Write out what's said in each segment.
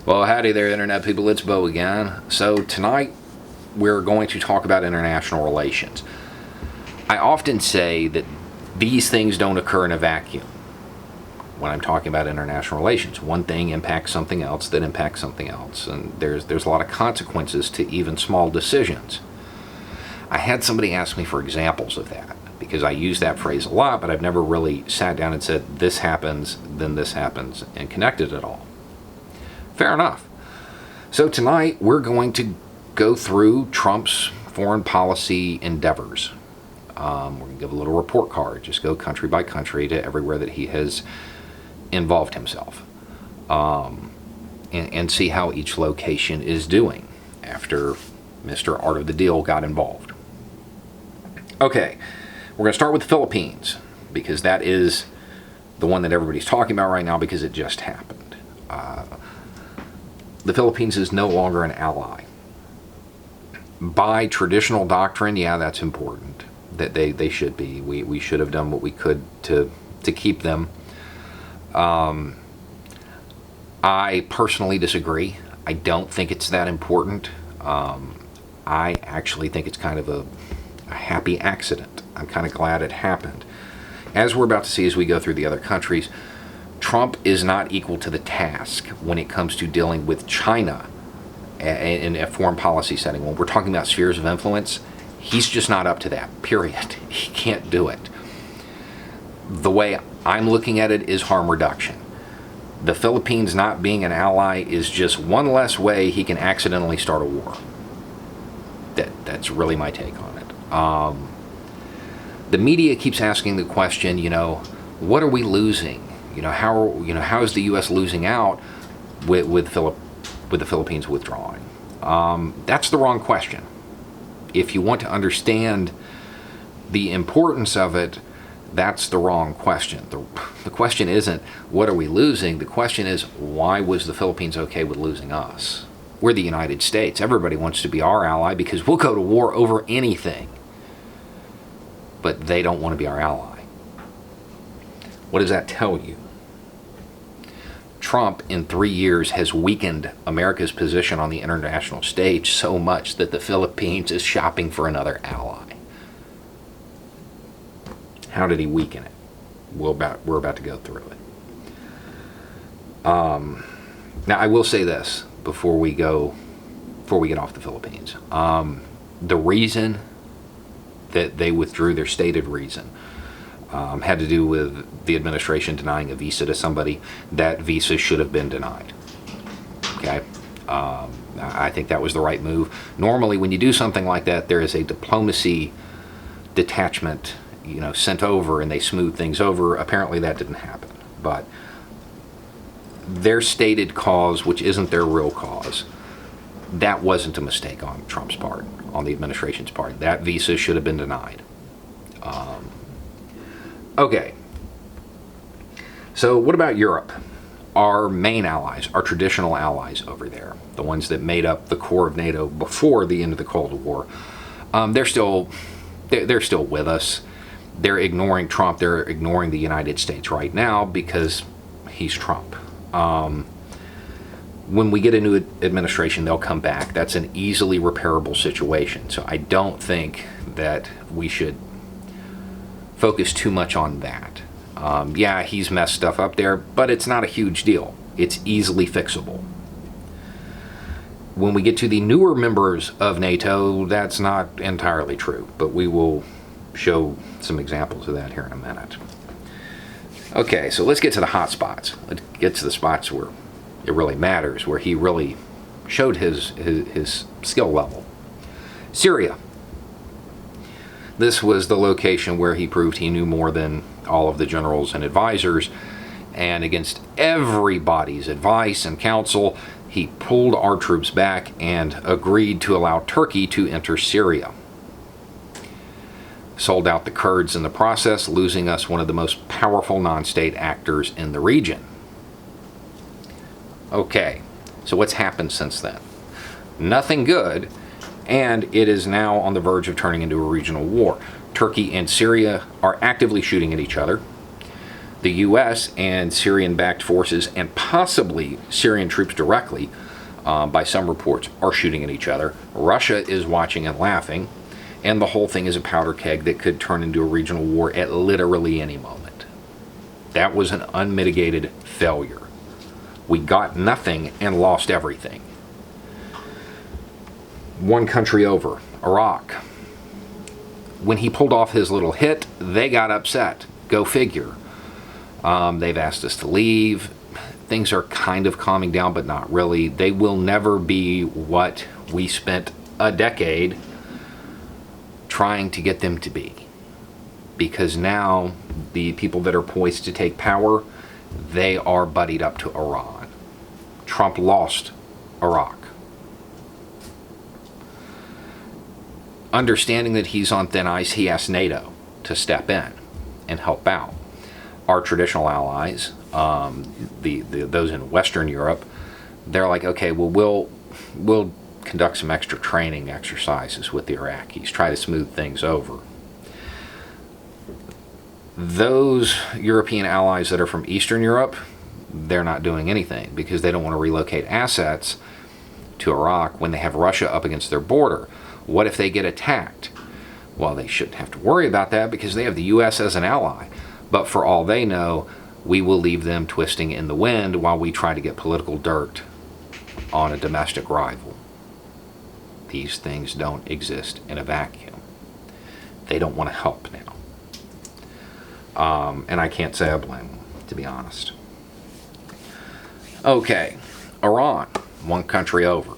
Well, howdy there, Internet people. It's Bo again. So tonight we're going to talk about international relations. I often say that these things don't occur in a vacuum when I'm talking about international relations. One thing impacts something else that impacts something else, and there's a lot of consequences to even small decisions. I had somebody ask me for examples of that because I use that phrase a lot, but I've never really sat down and said this happens, then this happens, and connected it all. Fair enough. So tonight we're going to go through Trump's foreign policy endeavors. We're going to give a little report card, just go country by country to everywhere that he has involved himself, and see how each location is doing after Mr. Art of the Deal got involved. Okay, we're going to start with the Philippines because that is the one that everybody's talking about right now because it just happened. The Philippines is no longer an ally. By traditional doctrine, yeah, that's important. That they should be. We should have done what we could to keep them. I personally disagree. I don't think it's that important. I actually think it's kind of a happy accident. I'm kind of glad it happened. As we're about to see as we go through the other countries, Trump is not equal to the task when it comes to dealing with China in a foreign policy setting. When we're talking about spheres of influence, he's just not up to that, period. He can't do it. The way I'm looking at it is harm reduction. The Philippines not being an ally is just one less way he can accidentally start a war. That's really my take on it. The media keeps asking the question, what are we losing? How is the U.S. losing out with the Philippines withdrawing? That's the wrong question. If you want to understand the importance of it, that's the wrong question. The question isn't what are we losing? The question is why was the Philippines okay with losing us? We're the United States. Everybody wants to be our ally because we'll go to war over anything. But they don't want to be our ally. What does that tell you? Trump, in 3 years, has weakened America's position on the international stage so much that the Philippines is shopping for another ally. How did he weaken it? We're about to go through it. Now, I will say this before we get off the Philippines. The reason that they withdrew, their stated reason, had to do with the administration denying a visa to somebody. That visa should have been denied. Okay? I think that was the right move. Normally, when you do something like that, there is a diplomacy detachment, sent over, and they smooth things over. Apparently, that didn't happen. But their stated cause, which isn't their real cause, that wasn't a mistake on Trump's part, on the administration's part. That visa should have been denied. Okay, so what about Europe? Our main allies, our traditional allies over there, the ones that made up the core of NATO before the end of the Cold War, they're still with us. They're ignoring Trump. They're ignoring the United States right now because he's Trump. When we get a new administration, they'll come back. That's an easily repairable situation. So I don't think that we should focus too much on that. Yeah, he's messed stuff up there, but it's not a huge deal. It's easily fixable. When we get to the newer members of NATO, that's not entirely true, but we will show some examples of that here in a minute. Okay, so let's get to the hot spots. Let's get to the spots where it really matters, where he really showed his skill level. Syria. This was the location where he proved he knew more than all of the generals and advisors, and against everybody's advice and counsel, he pulled our troops back and agreed to allow Turkey to enter Syria. Sold out the Kurds in the process, losing us one of the most powerful non-state actors in the region. Okay, so what's happened since then? Nothing good, and it is now on the verge of turning into a regional war. Turkey and Syria are actively shooting at each other. The U.S. and Syrian-backed forces, and possibly Syrian troops directly, by some reports, are shooting at each other. Russia is watching and laughing, and the whole thing is a powder keg that could turn into a regional war at literally any moment. That was an unmitigated failure. We got nothing and lost everything. One country over, Iraq. When he pulled off his little hit, they got upset. Go figure. They've asked us to leave. Things are kind of calming down, but not really. They will never be what we spent a decade trying to get them to be. Because now the people that are poised to take power, they are buddied up to Iran. Trump lost Iraq. Understanding that he's on thin ice, he asked NATO to step in and help out. Our traditional allies, those in Western Europe, they're like, okay, well, we'll conduct some extra training exercises with the Iraqis, try to smooth things over. Those European allies that are from Eastern Europe, they're not doing anything because they don't want to relocate assets to Iraq when they have Russia up against their border. What if they get attacked? Well, they shouldn't have to worry about that because they have the U.S. as an ally. But for all they know, we will leave them twisting in the wind while we try to get political dirt on a domestic rival. These things don't exist in a vacuum. They don't want to help now. And I can't say I blame them, to be honest. Okay, Iran, one country over.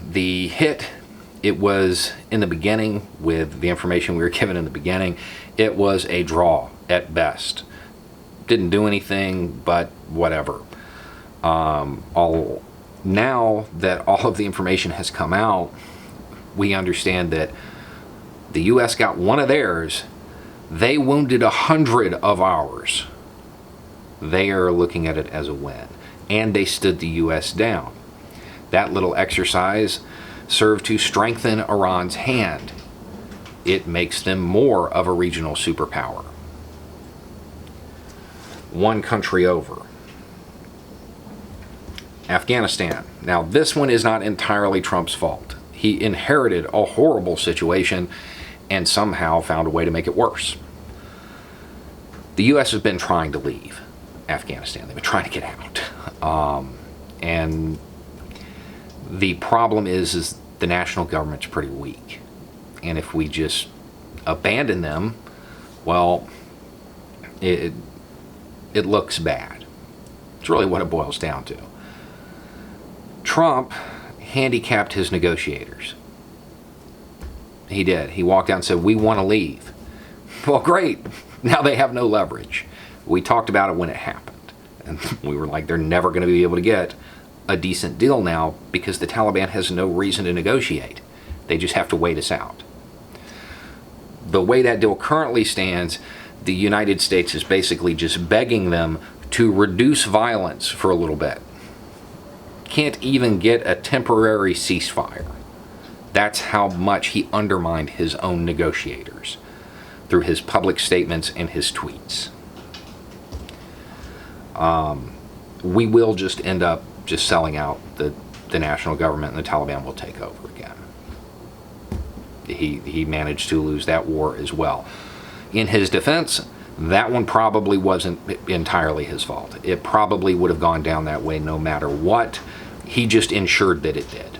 The hit, it was in the beginning, with the information we were given in the beginning, it was a draw at best. Didn't do anything, but whatever. Now that all of the information has come out, we understand that the U.S. got one of theirs. They wounded 100 of ours. They are looking at it as a win. And they stood the U.S. down. That little exercise served to strengthen Iran's hand. It makes them more of a regional superpower. One country over. Afghanistan. Now, this one is not entirely Trump's fault. He inherited a horrible situation and somehow found a way to make it worse. The U.S. has been trying to leave Afghanistan. They've been trying to get out. And the problem is the national government's pretty weak. And if we just abandon them, well, it looks bad. It's really what it boils down to. Trump handicapped his negotiators. He did. He walked out and said, we want to leave. Well, great. Now they have no leverage. We talked about it when it happened. And we were like, they're never going to be able to get a decent deal now because the Taliban has no reason to negotiate. They just have to wait us out. The way that deal currently stands, the United States is basically just begging them to reduce violence for a little bit. Can't even get a temporary ceasefire. That's how much he undermined his own negotiators through his public statements and his tweets. We will just end up just selling out the national government, and the Taliban will take over again. He managed to lose that war as well. In his defense, that one probably wasn't entirely his fault. It probably would have gone down that way no matter what. He just ensured that it did.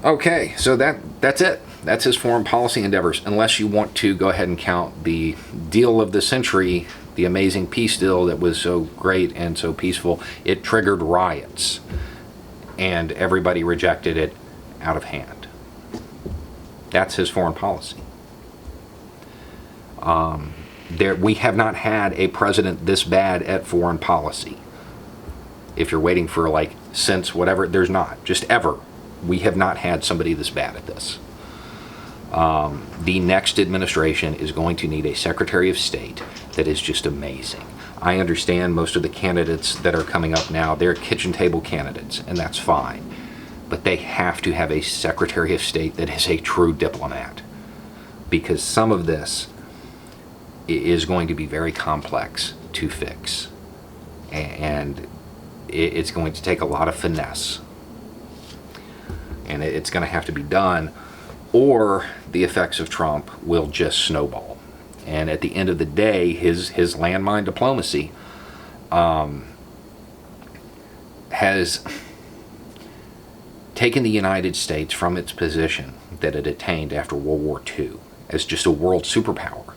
Okay, so that's it. That's his foreign policy endeavors, unless you want to go ahead and count the deal of the century, the amazing peace deal that was so great and so peaceful. It triggered riots, and everybody rejected it out of hand. That's his foreign policy. We have not had a president this bad at foreign policy. If you're waiting for, like, since whatever, there's not. Just ever. We have not had somebody this bad at this. The next administration is going to need a Secretary of State that is just amazing. I understand most of the candidates that are coming up now, they're kitchen table candidates, and that's fine. But they have to have a Secretary of State that is a true diplomat. because some of this is going to be very complex to fix, and it's going to take a lot of finesse, and it's going to have to be done, or the effects of Trump will just snowball. And at the end of the day, his landmine diplomacy has taken the United States from its position that it attained after World War II as just a world superpower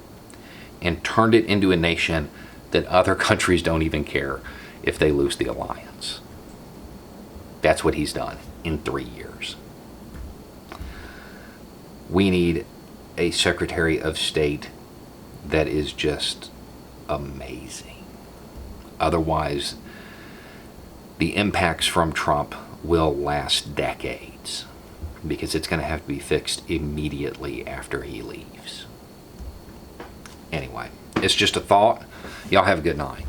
and turned it into a nation that other countries don't even care if they lose the alliance. That's what he's done in 3 years. We need a Secretary of State that is just amazing. Otherwise, the impacts from Trump will last decades, because it's going to have to be fixed immediately after he leaves. Anyway, it's just a thought. Y'all have a good night.